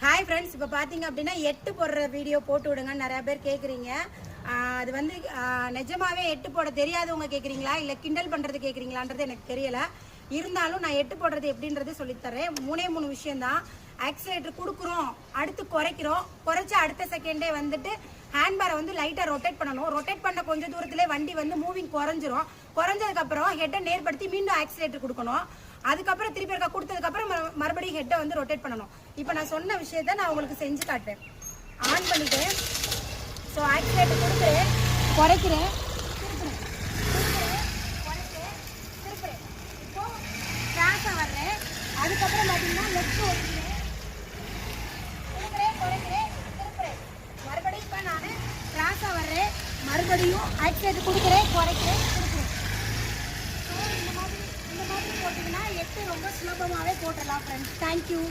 Hi friends, இப்போ பார்த்தீங்க அப்படின்னா 8 போடுற வீடியோ போட்டு விடுங்கன்னு நிறையா பேர் கேட்குறீங்க. அது வந்து நிஜமாவே 8 போட தெரியாதவங்க கேட்குறீங்களா இல்லை கிண்டல் பண்ணுறது கேட்குறீங்களான்றது எனக்கு தெரியலை. இருந்தாலும் நான் 8 போடுறது எப்படின்றது சொல்லித்தரேன். 3 விஷயந்தான். ஆக்சிலேட்டர் கொடுக்குறோம், அடுத்து குறைக்கிறோம், குறைச்சி அடுத்த செகண்டே வந்துட்டு ஹேண்ட்பாரை வந்து லைட்டாக ரொட்டேட் பண்ணணும். ரொட்டேட் பண்ண கொஞ்சம் தூரத்திலே வண்டி வந்து மூவிங் குறைஞ்சிரும். குறைஞ்சதுக்கப்புறம் ஹெட்டை நேர்படுத்தி மீண்டும் ஆக்சிலேட்டர் கொடுக்கணும். அதுக்கப்புறம் திருப்பி இருக்க கொடுத்ததுக்கப்புறம் மறுபடியும் ஹெட்டை வந்து ரொட்டேட் பண்ணணும். இப்போ நான் சொன்ன விஷயத்த நான் உங்களுக்கு செஞ்சு காட்டுறேன். ஆன் பண்ணிட்டேன். ஸோ ஆக்சிலேட்டர் கொடுக்குறேன், குறைக்கிறேன், திருப்புறேன். இப்போ கிராஸாக வர்றேன். அதுக்கப்புறம் பார்த்தீங்கன்னா லெஃப்ட் ஓடிக்கிறேன், குறைக்கிறேன், திருப்புறேன். மறுபடியும் இப்போ நான் கிராஸாக வர்றேன், மறுபடியும் ஆக்சிலேட்டர் கொடுக்குறேன், குறைக்கிறேன், திருப்புறேன். ஸோ இந்த மாதிரி போட்டிங்கன்னா 8 ரொம்ப சுலபமாகவே போட்டுடலாம் ஃப்ரெண்ட்ஸ். தேங்க்யூ.